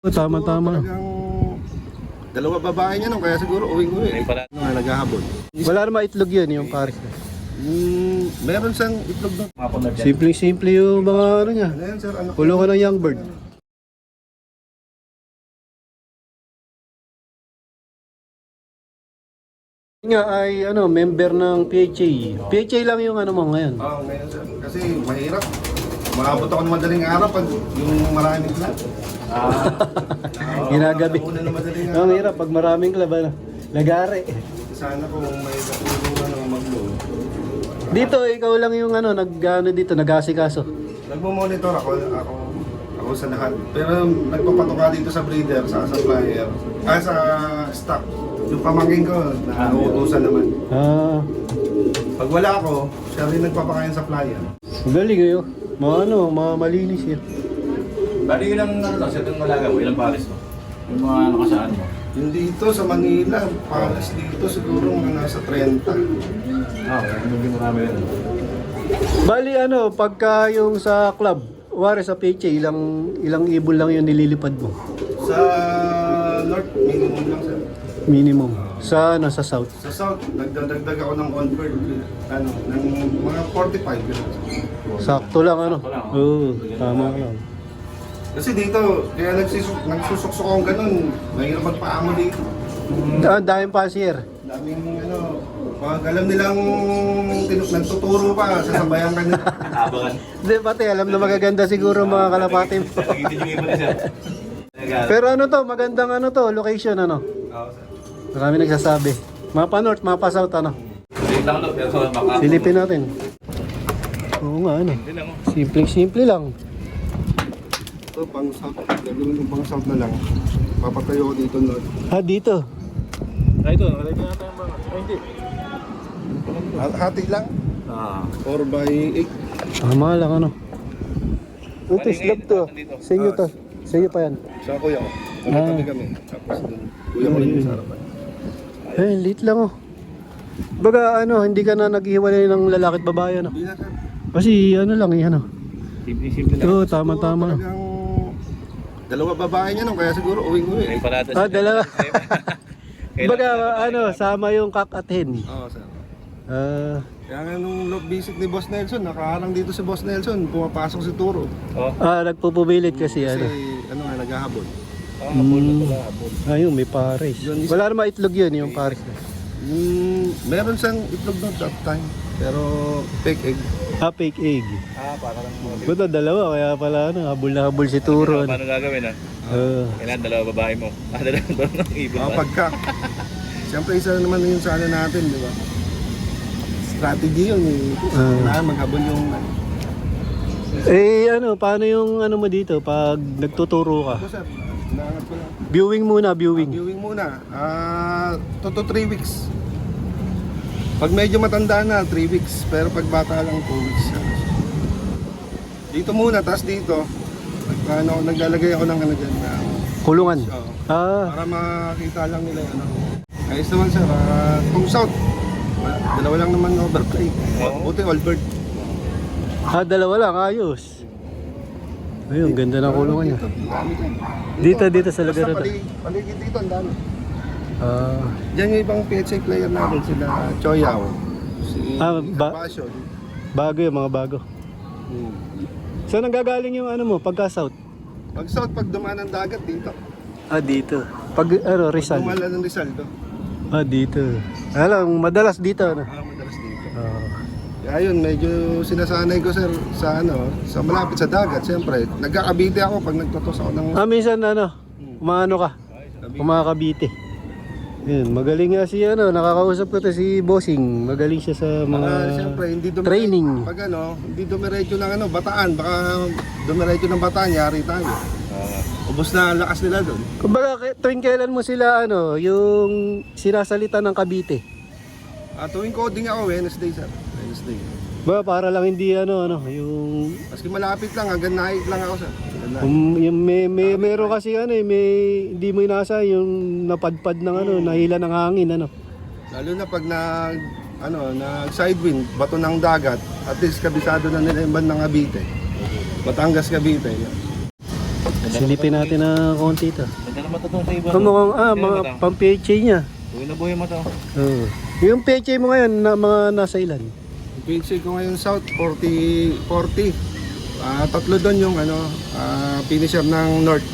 Tama-tama. Dalawa babae niya kaya siguro uwing-uwi. Naghahabol. Wala naman itlog yun, yung pares. Meron siyang itlog doon. Simple-simple yung mga ano niya. Ano yan, sir? Ano? Kulungan ng young bird. Nga ay member ng PHA. PHA lang yung ano mo ngayon. Oo, ngayon sir. Kasi mahirap. Maabot ako ng madaling araw pag yung maraming club. Ginagabi. Una na madaling araw. Ang hirap pag maraming club lagare. Sana kung may katulungan ng mag-load. Dito ikaw lang yung dito nag-asikaso. Nagmo-monitor ako sa lahat. Pero nagpapatuka dito sa breeder, sa supplier, sa stock. Yung pamangkin ko, nauutusan naman. Pag wala ako, siya rin nagpapakain sa supplier. Galing kayo. Malinis yun. Bali ilang siya itong malaga mo, ilang pares mo? Yung mga nakasaan mo? Yung dito sa Manila, pares dito siguro mga nasa 30. Hindi marami yan. Bali pagka yung sa club, wari sa PHA, ilang ibon lang yung nililipad mo? Sa North, minimum lang sir. Minimum. Sa South. Sa South, nagdadagdag ako ng on-bird, ng mga 45 yun. Sakto lang Oo, tama lang. Kasi dito, kaya nagsusuksok akong ganun, mahirap magpaamo dito. Daming pasier. Daming pag alam nilang nagtuturo pa, sasabayan ka nila. Abangan. Hindi, pati alam na magaganda siguro mga kalapati mo. Nagitin yung iba na siya. Pero magandang location Oo, sir. Marami nagsasabi. Mapa North, mapa South Wait lang pero baka... Silipin natin. Oo nga Hindi lang Simple lang. Ito, pang South. Gagawin yung pang South na lang. Papatayo ko dito, North. Dito. Ito, nakalagay natin yung mga... hindi. Hati lang. 4 by 8. Tama lang Ito, slab to. Sa inyo to. Sa inyo pa yan. Sa kuya ko. Tabi kami. Tapos dun, kuya ko rin yung sa harapan. Lit lang Baga hindi ka na naghihiwalay ng lalaki at babae Hindi na, sir. Kasi lang Simple lang. Oo, tama. Talagang dalawa babae niya kaya siguro uwing-uwi. May parada Dalawa. Baga sama yung kak at hen. Oo, sir. Ah, Kaya nga nung visit ni Boss Nelson, nakaharang dito si Boss Nelson, pumapasok si Turo. nagpupumilit kasi Kasi naghahabol. Habol na pala, habol. Ayun, may pares. Wala naman itlog yun, yung pares. Meron siyang itlog doon that time, pero fake egg. Fake egg. Para lang mo. Buto dalawa, kaya pala habol na habol si Turo. Paano gagawin Kailangan dalawa babae mo. Dalawa ng ibon ba? Pagka, siyempre isa naman yun sa natin, di ba? Strategy yun Kailangan maghabol yung paano yung mo dito pag nagtuturo ka? Ako, sir, hinahanap ko lang. Viewing muna. Viewing muna. 2 to 3 weeks. Pag medyo matanda na, 3 weeks. Pero pag bata lang, 2 weeks. Dito muna, tapos dito. Naglalagay ako ng dyan. Kulungan. Para makita lang nila yun. Ayos naman sir. Kung South, dalawa lang naman overplay. Buti all bird. Dalawa lang, ayos. Ayun, ganda ng kulungan niya. Dito sa lugar na to. Paligid dito, ang dami. Ah, Diyan yung ibang PHA player natin, sila Choyaw. Si Passion. bago yung mga bago. Saan nanggagaling yung mo, pagka South? Pag South, pag dumaan ng dagat dito. Dito. Pag Rizal. Dumaan ng Rizal to. Dito. Madalas dito Madalas dito. Kaya yun, medyo sinasanay ko sir sa sa malapit sa dagat, siyempre. Nagkakabite ako pag nagtotos ako ng... Minsan umano ka. Kumakabite. Yun, magaling nga si nakakausap ko to si Bossing. Magaling siya sa mga siyempre, hindi training. Pag hindi dumiretso ng Bataan, baka dumiretso ng Bataan, yari tayo. Ubos na ang lakas nila doon. Kumbaga, tuwing kailan mo sila yung sinasalita ng Cavite? Tuwing coding ako, Wednesday sir. Wednesday. Para lang hindi yung... Maski malapit lang, hanggang night lang ako sir. Meron kasi hindi mo inasa yung napadpad ng nahila ng hangin Lalo na pag nag side wind, bato ng dagat, at least kabisado na nila yung bandang Cavite. Batangas Cavite. Silipin natin na konti ito. Ganda naman to sa iba. Ito mukhang, mga pang-PHA niya. Buhay na buhay mo to. Oo. Yung PHA mo ngayon, na mga nasa ilan? Yung PHA ko ngayon South, 40. Tatlo doon yung finisher ng North.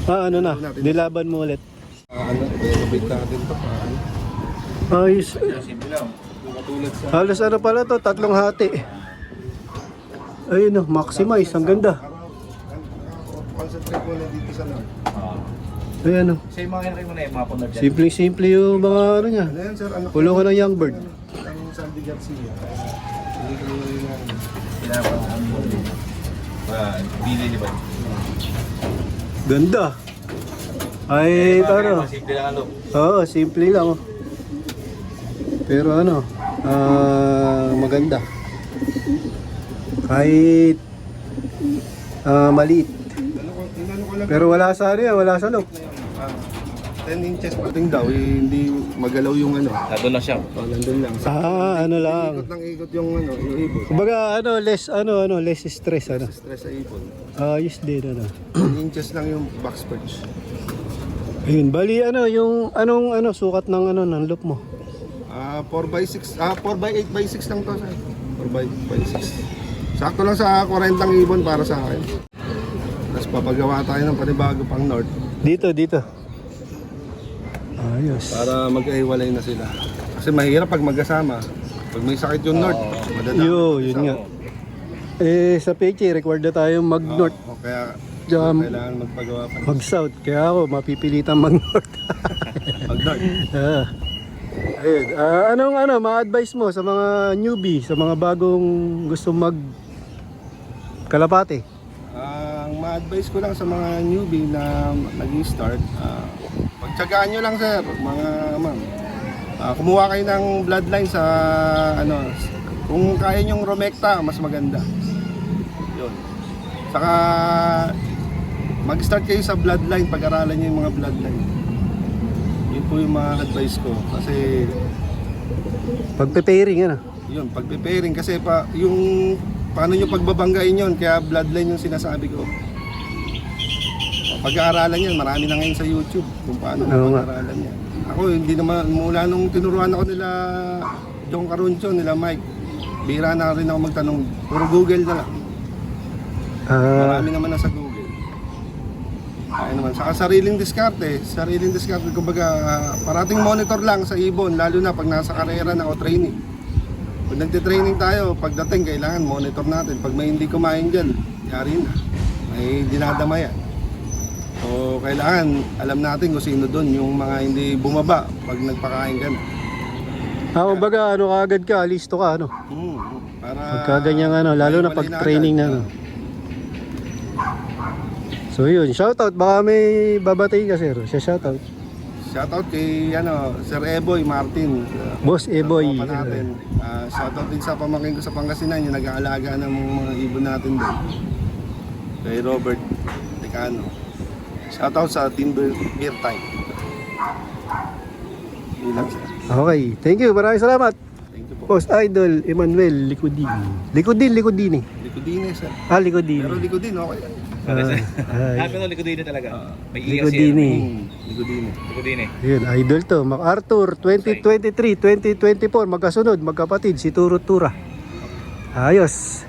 Ano na, nilaban mo ulit. Renovate natin to. Ayos. Simple lang. Katulad sa... Halos ano pala to, 3 hati. Ayun o, maximize, ang ganda. Concentrate mo na dito sa North. Ayan o. Sa mga kinakay mo na yung mga punod dyan. Simple yung mga ano niya. Ano yan sir? Kulungan ng young bird. Ang Sandy Garcia. Hindi ko yung... Pinapang mo din. Bili di ba? Ganda. Ay, taro. Simple lang ano. Oo, simple lang oh. Pero ano, maganda. Kahit maliit. Pero wala sa ano yan, wala sa loob. 10 inches pating daw, hindi magalaw yung ano. Nandun lang siya. Nandun lang. Ano lang. Ikot ng ikot yung yung ibon. Kumbaga less stress ano. Stress sa ibon. Ayos din ano. 10 inches lang yung box perch. Ayun, bali yung sukat ng ng loop mo. 4x6, 4x8x6 lang to sa 4x8x6. Sakto lang sa 40 ibon para sa akin. Tapos papagawa tayo ng panibago pang North. Dito. Ayos. Para magkahiwalay na sila. Kasi mahirap pag magkasama. Pag may sakit yung North, madadami. Yun nga. Sa PHA, required na tayo mag-north. Kaya Jam. kailangan magpagawa pa. Mag-south. Kaya ako, mapipilitan mag-north. Mag-North. Ayun. Anong ma-advise mo sa mga newbie, sa mga bagong gusto kalapate? Ang ma-advise ko lang sa mga newbie na nag-start, pagtsagaan nyo lang sir, mga ma'am. Kumuha kayo ng bloodline sa kung kaya nyong rumekta, mas maganda. Yun. Saka mag-start kayo sa bloodline, pag-aralan nyo yung mga bloodline. Yun po yung mga advice ko kasi Pagpe-pairing yun, pag-preparing kasi yung paano nyo pagbabanggain yun, kaya bloodline yung sinasabi ko. Pag-aaralan yan, marami na ngayon sa YouTube kung paano pag-aaralan yan. Ako hindi naman, mula nung tinuruan ako nila John Caruncho, nila Mike, bira na rin ako magtanong, puro Google na lang. Marami naman na sa Google. Ayun naman, saka sariling diskarte, kumbaga parating monitor lang sa ibon, lalo na pag nasa karera na o training. Pag nagtitraining tayo, pagdating kailangan monitor natin. Pag may hindi kumain dyan, yari na. May dinadama yan. So kailangan alam natin kung sino doon yung mga hindi bumaba pag nagpakain ka na. Kumbaga kaagad ka, listo ka Para pagkaganyan lalo na pag training na So yun, shoutout, baka may babatiin ka sir, shoutout. Shoutout kay Sir Eboy Martin. Boss Eboy. Natin. Shoutout din sa pamangkin ko sa Pangasinan, yung nag-aalaga ng mga ibon natin doon. Kay Robert Tecano. Shoutout sa Team Beer Time. Ilang sir. Okay, thank you, maraming salamat. Thank you po. Post Idol Emmanuel Licudin. Licudin. Likudine sir. Licudin. Pero Likudine okay. Pero Likudine talaga. May iya siya. Licudin. Likudine. Yun, idol to. MacArthur 2023, 2024, magkasunod, magkapatid, si Turo Tura. Ayos.